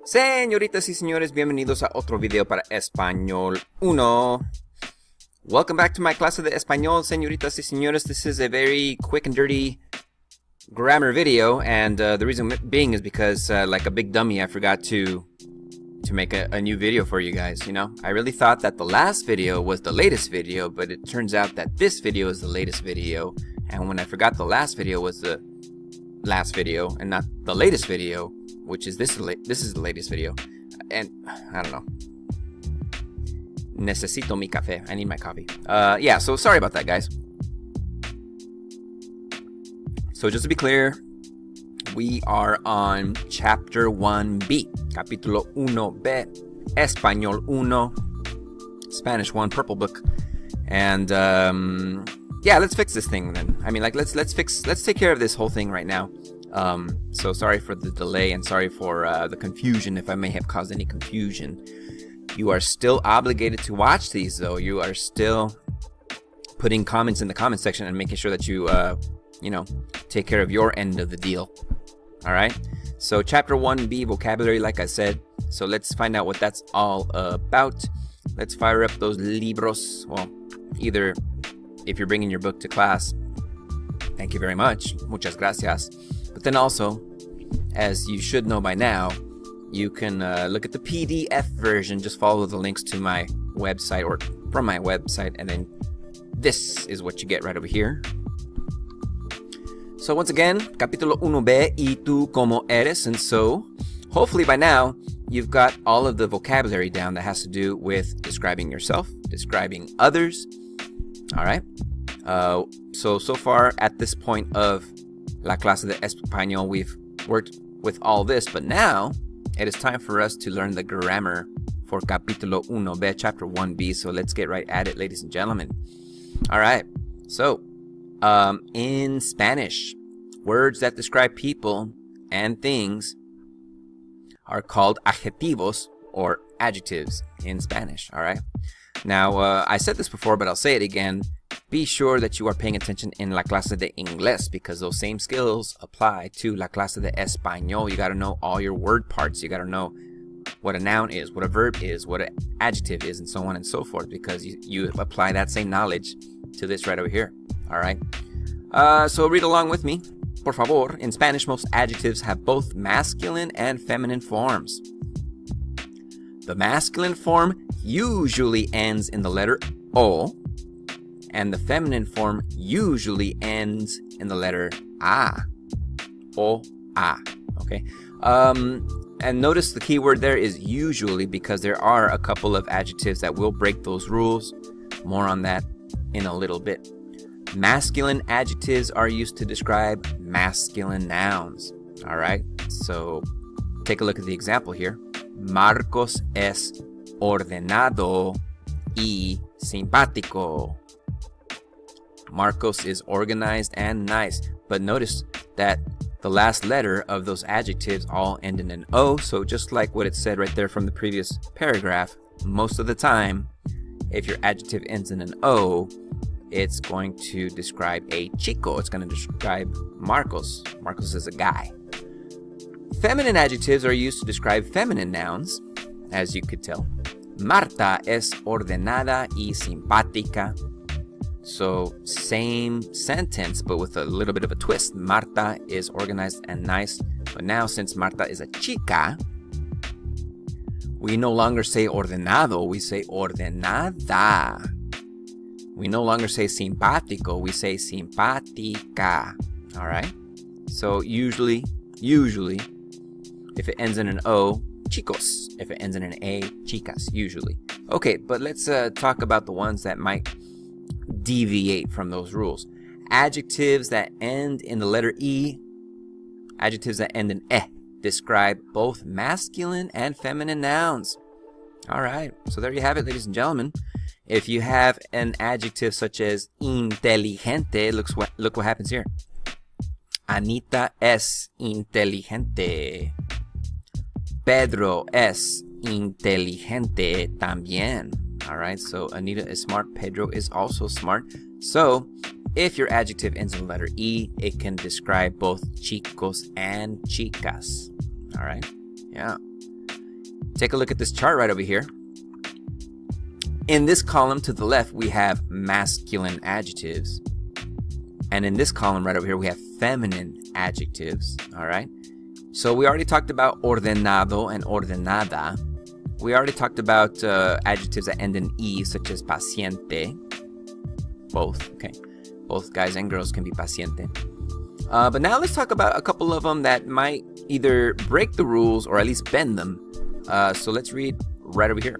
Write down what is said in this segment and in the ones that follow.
Señoritas y señores, bienvenidos a otro video para Español 1. Welcome back to my clase de Español, señoritas y señores. This is a very quick and dirty grammar video, and the reason being is because, like a big dummy, I forgot to make a new video for you guys, you know? I really thought that the last video was the latest video, but it turns out that this video is the latest video, and when I forgot the last video was the last video and not the latest video, which is this is the latest video, and I don't know. Necesito mi café. I need my coffee. Yeah, so sorry about that, guys. So just to be clear, we are on Chapter 1B, Capítulo 1B, Español 1, Spanish 1, Purple Book, and yeah, let's fix this thing then. I mean, like, let's take care of this whole thing right now. So sorry for the delay and sorry for the confusion if I may have caused any confusion. You are still obligated to watch these, though. You are still putting comments in the comment section and making sure that you, you know, take care of your end of the deal. All right. So Chapter 1B, vocabulary, like I said. So let's find out what that's all about. Let's fire up those libros. Well, either if you're bringing your book to class, thank you very much. Muchas gracias. But then also, as you should know by now, you can look at the PDF version. Just follow the links to my website or from my website, and then this is what you get right over here. So once again, Capítulo 1B, ¿y tú cómo eres? And so, hopefully by now, you've got all of the vocabulary down that has to do with describing yourself, describing others. All right. So far at this point of La Clase de Español, we've worked with all this, but now it is time for us to learn the grammar for Capítulo 1B, Chapter 1B. So let's get right at it, ladies and gentlemen. All right. So, in Spanish, words that describe people and things are called adjetivos or adjectives in Spanish. All right. Now, I said this before, but I'll say it again. Be sure that you are paying attention in La Clase de Inglés, because those same skills apply to La Clase de Español. You got to know all your word parts. You got to know what a noun is, what a verb is, what an adjective is, and so on and so forth, because you apply that same knowledge to this right over here. All right. So read along with me, por favor. In Spanish, most adjectives have both masculine and feminine forms. The masculine form usually ends in the letter O, and the feminine form usually ends in the letter A. O, A. Okay. And notice the key word there is usually, because there are a couple of adjectives that will break those rules. More on that in a little bit. Masculine adjectives are used to describe masculine nouns. All right. So take a look at the example here. Marcos es ordenado y simpático. Marcos is organized and nice. But notice that the last letter of those adjectives all end in an O. So just like what it said right there from the previous paragraph, most of the time, if your adjective ends in an O, it's going to describe a chico. It's going to describe Marcos. Marcos is a guy. Feminine adjectives are used to describe feminine nouns, as you could tell. Marta es ordenada y simpática. So same sentence, but with a little bit of a twist. Marta is organized and nice. But now, since Marta is a chica, we no longer say ordenado, we say ordenada. We no longer say simpático, we say simpática. All right? So usually, if it ends in an O, chicos. If it ends in an A, chicas, usually. Okay, but let's talk about the ones that might deviate from those rules. Adjectives that end in the letter E, adjectives that end in E, describe both masculine and feminine nouns. All right, so there you have it, ladies and gentlemen. If you have an adjective such as inteligente, look what happens here. Anita es inteligente. Pedro es inteligente también. All right, so Anita is smart. Pedro is also smart. So if your adjective ends in the letter E, it can describe both chicos and chicas. All right, yeah. Take a look at this chart right over here. In this column to the left, we have masculine adjectives. And in this column right over here, we have feminine adjectives. All right. So we already talked about ordenado and ordenada. We already talked about adjectives that end in E, such as paciente. Both, okay. Both guys and girls can be paciente. But now let's talk about a couple of them that might either break the rules or at least bend them. So let's read right over here.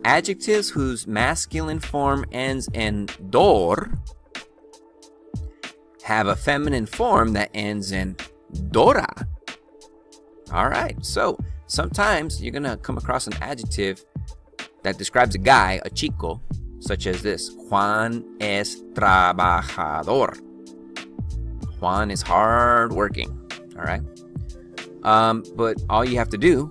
Adjectives whose masculine form ends in dor have a feminine form that ends in dora. All right, so sometimes you're going to come across an adjective that describes a guy, a chico, such as this. Juan es trabajador. Juan is hardworking. All right. But all you have to do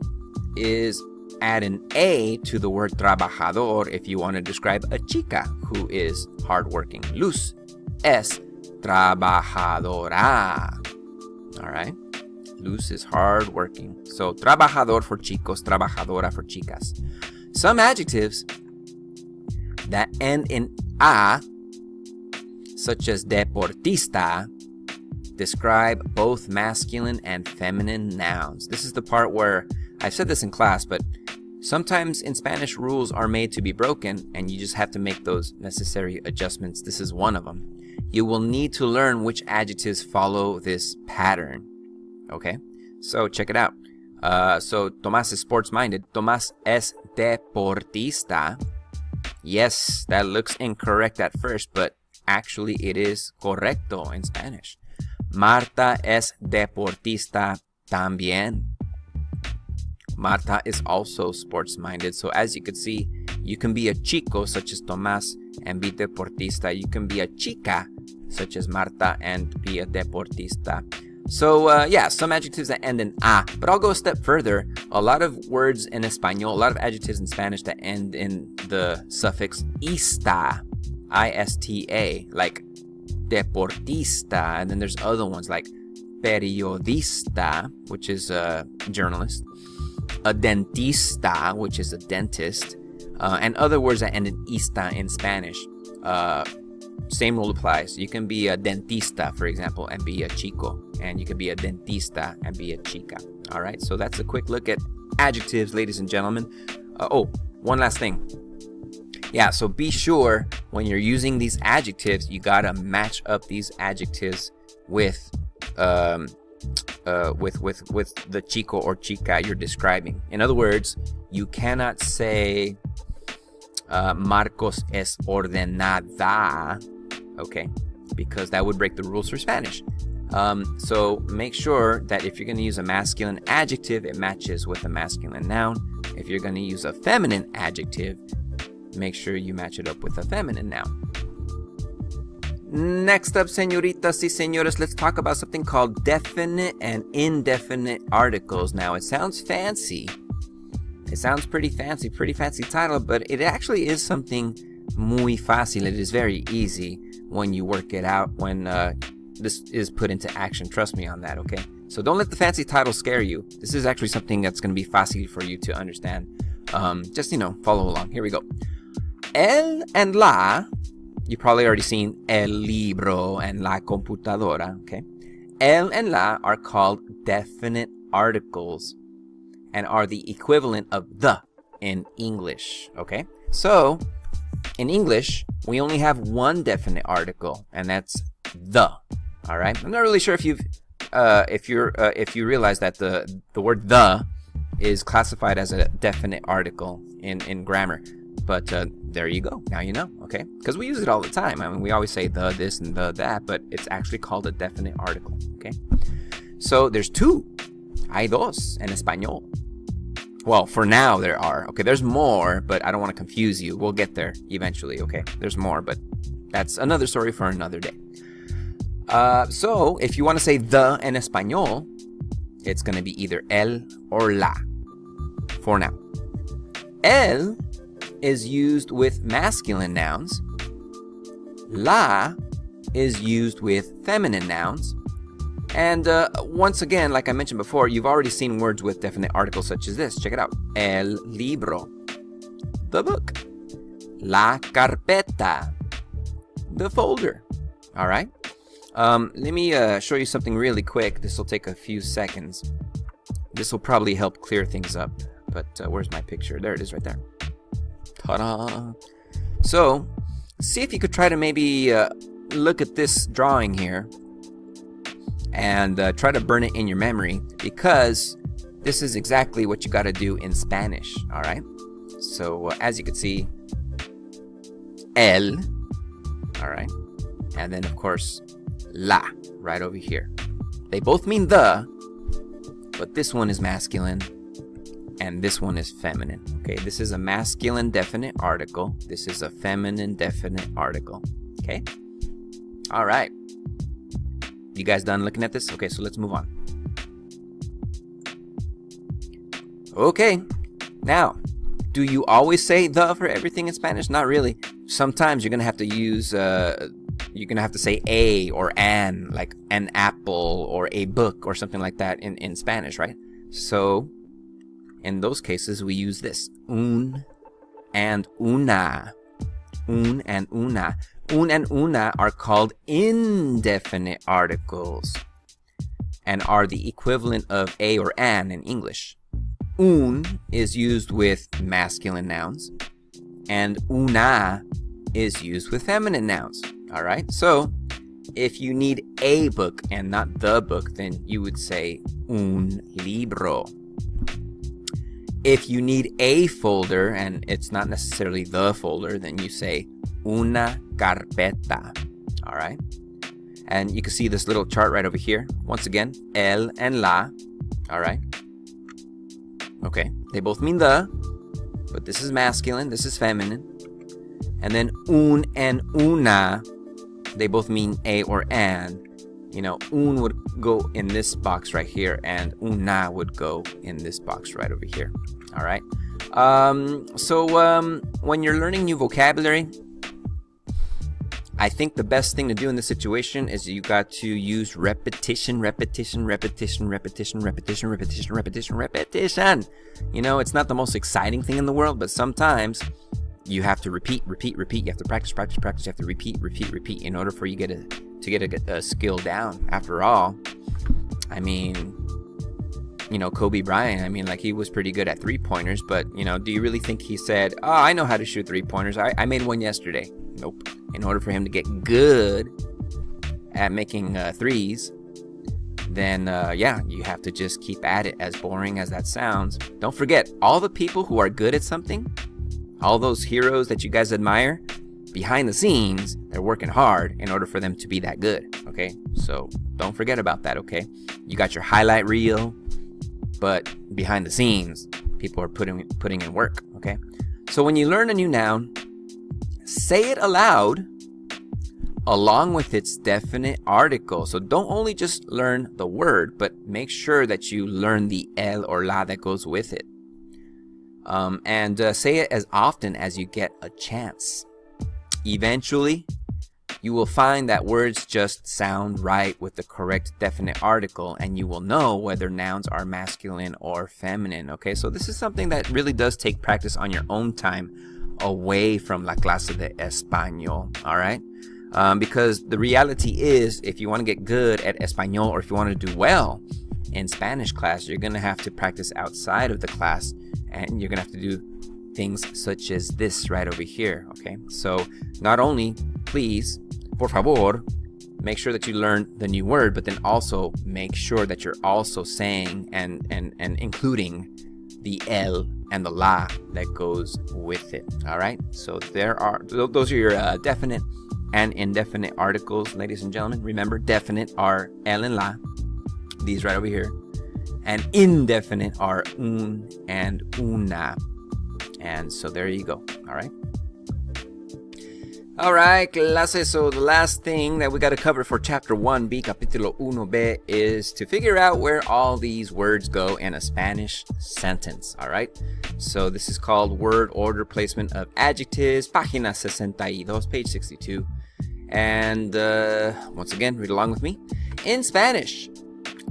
is add an A to the word trabajador if you want to describe a chica who is hardworking. Luz es trabajadora. All right. Luz is hardworking. So trabajador for chicos, trabajadora for chicas. Some adjectives that end in A, such as deportista, describe both masculine and feminine nouns. This is the part where I've said this in class, but sometimes in Spanish rules are made to be broken and you just have to make those necessary adjustments. This is one of them. You will need to learn which adjectives follow this pattern. Okay, so check it out. So Tomás is sports-minded. Tomás es deportista. Yes, that looks incorrect at first, but actually it is correcto in Spanish. Marta es deportista también. Marta is also sports-minded. So as you could see, you can be a chico, such as Tomás, and be deportista. You can be a chica, such as Marta, and be a deportista. So, yeah, some adjectives that end in A. But I'll go a step further. A lot of words in Español, a lot of adjectives in Spanish that end in the suffix ista, I-S-T-A, like deportista. And then there's other ones like periodista, which is a journalist, a dentista, which is a dentist, and other words that end in ista in Spanish. Same rule applies. You can be a dentista, for example, and be a chico. And you can be a dentista and be a chica. All right, so that's a quick look at adjectives, ladies and gentlemen. Oh, one last thing. Yeah, so be sure when you're using these adjectives, you gotta match up these adjectives with the chico or chica you're describing. In other words, you cannot say Marcos es ordenada, okay, because that would break the rules for Spanish. So make sure that if you're going to use a masculine adjective, it matches with a masculine noun. If you're going to use a feminine adjective, make sure you match it up with a feminine noun. Next up, señoritas y señores, let's talk about something called definite and indefinite articles. Now, it sounds fancy. It sounds pretty fancy title, but it actually is something muy fácil. It is very easy when you work it out, when this is put into action. Trust me on that, okay? So don't let the fancy title scare you. This is actually something that's going to be fácil for you to understand. Just, follow along. Here we go. El and la, you've probably already seen el libro and la computadora, okay? El and la are called definite articles and are the equivalent of the in English, okay? So, in English, we only have one definite article, and that's the. All right. I'm not really sure if you realize that the word the is classified as a definite article in grammar, but there you go. Now you know, okay? Because we use it all the time. I mean, we always say the this and the that, but it's actually called a definite article. Okay. So there's two. Hay dos en español. Well, for now there are. Okay, there's more, but I don't want to confuse you. We'll get there eventually. Okay, there's more, but that's another story for another day. So, if you want to say the in Español, it's going to be either el or la for now. El is used with masculine nouns. La is used with feminine nouns. And once again, like I mentioned before, you've already seen words with definite articles such as this. Check it out. El libro, the book. La carpeta, the folder. All right. Let me show you something really quick. This will take a few seconds. This will probably help clear things up. But where's my picture? There it is right there. Ta-da! So, see if you could try to maybe look at this drawing here and try to burn it in your memory, because this is exactly what you got to do in Spanish. All right. So as you can see, el, all right, and then of course la right over here. They both mean the, but this one is masculine and this one is feminine. Okay, this is a masculine definite article. This is a feminine definite article. Okay. All right. You guys done looking at this? Okay, so let's move on. Okay, now, do you always say the for everything in Spanish? Not really. Sometimes you're gonna have to use, you're gonna have to say a or an, like an apple or a book or something like that in Spanish, right? So, in those cases, we use this. Un and una. Un and una. Un and una are called indefinite articles and are the equivalent of a or an in English. Un is used with masculine nouns and una is used with feminine nouns. All right. So if you need a book and not the book, then you would say un libro. If you need a folder and it's not necessarily the folder, then you say una carpeta. All right. And you can see this little chart right over here. Once again, el and la. All right. Okay. They both mean the, but this is masculine, this is feminine. And then un and una, they both mean a or an. You know, un would go in this box right here, and una would go in this box right over here. All right. So when you're learning new vocabulary, I think the best thing to do in this situation is you got to use repetition, repetition, repetition, repetition, repetition, repetition, repetition, repetition. You know, it's not the most exciting thing in the world, but sometimes you have to repeat, repeat, repeat. You have to practice, practice, practice. You have to repeat, repeat, repeat in order for you to get a skill down. After all, I mean, you know, Kobe Bryant, I mean, like, he was pretty good at three-pointers, but, you know, do you really think he said, oh, I know how to shoot three-pointers. I made one yesterday. Nope. In order for him to get good at making threes, then, yeah, you have to just keep at it, as boring as that sounds. Don't forget, all the people who are good at something, all those heroes that you guys admire, behind the scenes, they're working hard in order for them to be that good, okay? So don't forget about that, okay? You got your highlight reel, but behind the scenes, people are putting in work, okay? So when you learn a new noun, say it aloud along with its definite article. So don't only just learn the word, but make sure that you learn the el or la that goes with it. And say it as often as you get a chance. Eventually, you will find that words just sound right with the correct definite article, and you will know whether nouns are masculine or feminine, okay? So this is something that really does take practice on your own time away from La Clase de Español, all right? Because the reality is, if you want to get good at Español, or if you want to do well in Spanish class, you're going to have to practice outside of the class, and you're going to have to do things such as this right over here, okay? So not only, please, por favor, make sure that you learn the new word, but then also make sure that you're also saying and including the el and the la that goes with it, all right? So those are your definite and indefinite articles, ladies and gentlemen. Remember, definite are el and la, these right over here, and indefinite are un and una. And so there you go, all right? All right, clase, so the last thing that we got to cover for Chapter 1B, Capítulo 1B, is to figure out where all these words go in a Spanish sentence, all right? So this is called Word Order Placement of Adjectives, Página 62, page 62. And once again, read along with me. In Spanish,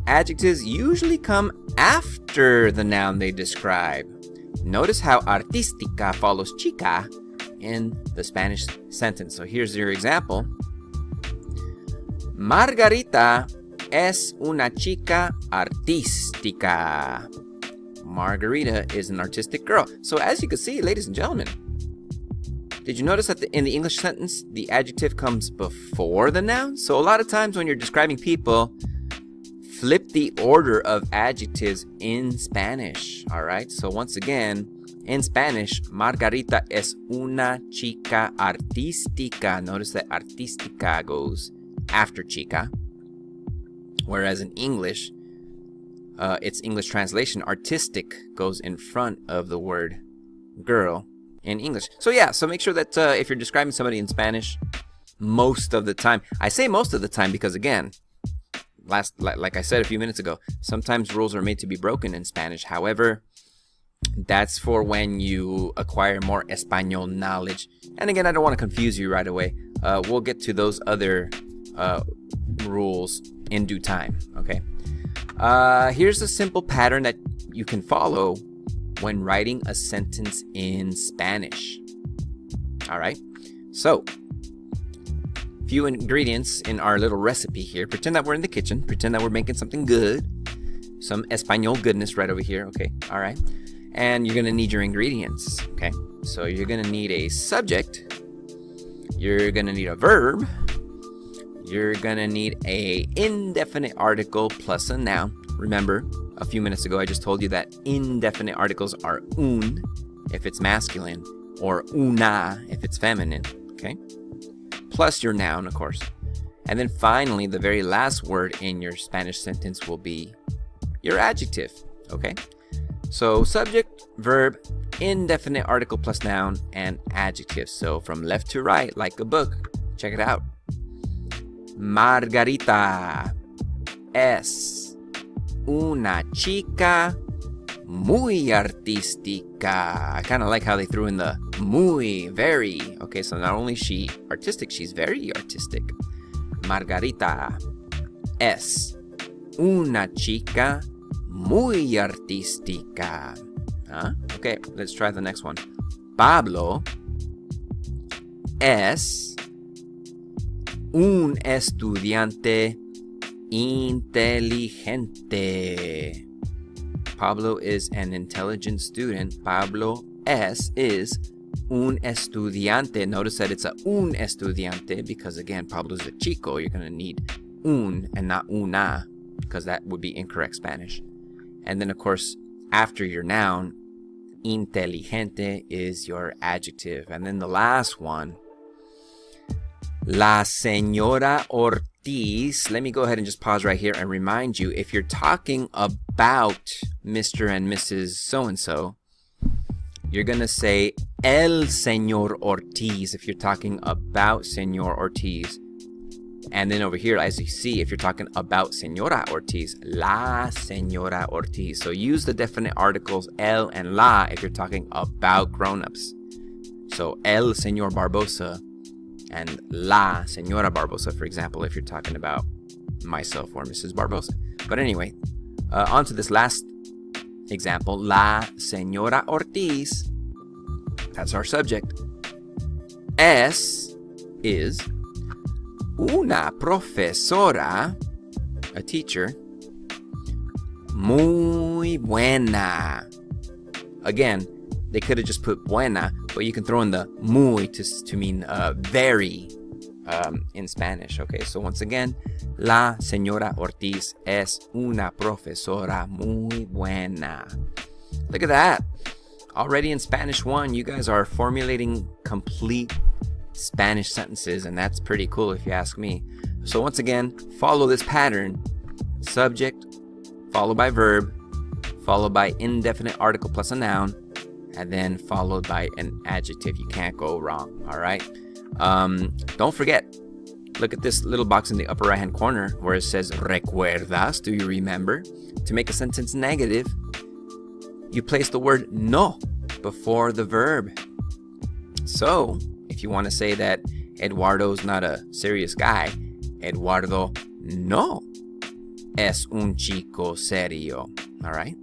adjectives usually come after the noun they describe. Notice how artística follows chica in the Spanish sentence. So here's your example. Margarita es una chica artística. Margarita is an artistic girl. So as you can see, ladies and gentlemen, did you notice that in the English sentence, the adjective comes before the noun? So a lot of times when you're describing people, flip the order of adjectives in Spanish. All right. So once again, in Spanish, Margarita es una chica artística. Notice that artística goes after chica. Whereas in English, its English translation, artistic, goes in front of the word girl in English. So yeah, so make sure that if you're describing somebody in Spanish, most of the time, I say most of the time because again, like I said a few minutes ago, sometimes rules are made to be broken in Spanish. However, that's for when you acquire more Español knowledge. And again, I don't want to confuse you right away. We'll get to those other rules in due time, okay? Here's a simple pattern that you can follow when writing a sentence in Spanish. All right, so few ingredients in our little recipe here. Pretend that we're in the kitchen. Pretend that we're making something good. Some Español goodness right over here, okay? All right, and you're gonna need your ingredients, okay? So you're gonna need a subject. You're gonna need a verb. You're gonna need a indefinite article plus a noun. Remember, a few minutes ago I just told you that indefinite articles are un if it's masculine or una if it's feminine, okay? Plus your noun, of course. And then finally, the very last word in your Spanish sentence will be your adjective, okay? So subject, verb, indefinite article plus noun, and adjective. So from left to right, like a book. Check it out. Margarita es una chica muy artística. I kind of like how they threw in the muy, very. Okay, so not only is she artistic, she's very artistic. Margarita es una chica muy artística. Huh? Okay, let's try the next one. Pablo es un estudiante inteligente. Pablo is an intelligent student. Pablo is un estudiante. Notice that it's a un estudiante because again, Pablo's a chico. You're going to need un and not una because that would be incorrect Spanish. And then of course, after your noun, inteligente is your adjective. And then the last one, La Señora Ortiz. Let me go ahead and just pause right here and remind you, if you're talking about Mr. and Mrs. So-and-so, you're going to say El Señor Ortiz if you're talking about Señor Ortiz. And then over here, as you see, if you're talking about Señora Ortiz, La Señora Ortiz. So use the definite articles El and La if you're talking about grown-ups. So El Señor Barbosa and La Señora Barbosa, for example, if you're talking about myself or Mrs. Barbosa. But anyway, on to this last example, La Señora Ortiz. That's our subject. Es is una profesora, a teacher, muy buena. Again, they could have just put buena, but you can throw in the muy to mean very in Spanish. Okay, so once again, La Señora Ortiz es una profesora muy buena. Look at that. Already in Spanish 1, you guys are formulating complete Spanish sentences, and that's pretty cool if you ask me. So once again, follow this pattern. Subject, followed by verb, followed by indefinite article plus a noun, and then followed by an adjective. You can't go wrong, all right? Don't forget, look at this little box in the upper right-hand corner where it says recuerdas, do you remember? To make a sentence negative, you place the word no before the verb. So, if you want to say that Eduardo's not a serious guy, Eduardo no es un chico serio. All right.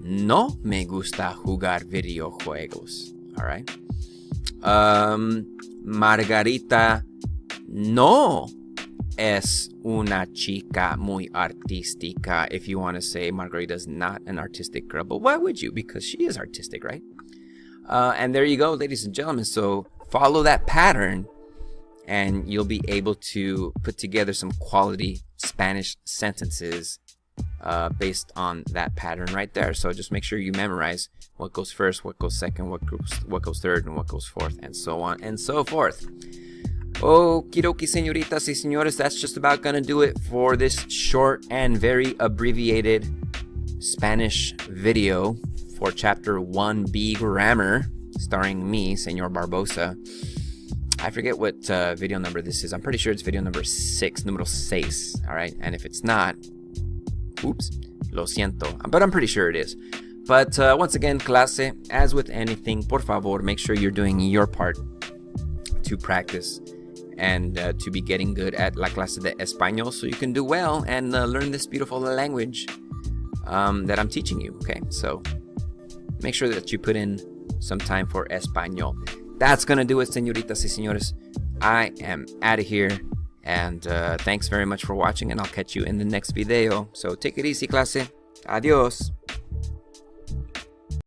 No me gusta jugar videojuegos. All right. Margarita no es una chica muy artística. If you want to say Margarita's not an artistic girl, but why would you? Because she is artistic, right? And there you go, ladies and gentlemen. So follow that pattern and you'll be able to put together some quality Spanish sentences based on that pattern right there. So just make sure you memorize what goes first, what goes second, what goes third, and what goes fourth, and so on and so forth. Okie dokie, señoritas y señores, that's just about gonna do it for this short and very abbreviated Spanish video for Chapter 1B Grammar, starring me, Señor Barbosa. I forget what video number this is. I'm pretty sure it's video number 6, número 6, all right? And if it's not, oops, lo siento, but I'm pretty sure it is. But once again, clase, as with anything, por favor, make sure you're doing your part to practice and to be getting good at la clase de Español so you can do well and learn this beautiful language that I'm teaching you, okay? So make sure that you put in some time for Español. That's going to do it, señoritas y señores. I am out of here. And thanks very much for watching, and I'll catch you in the next video. So take it easy, clase. Adios.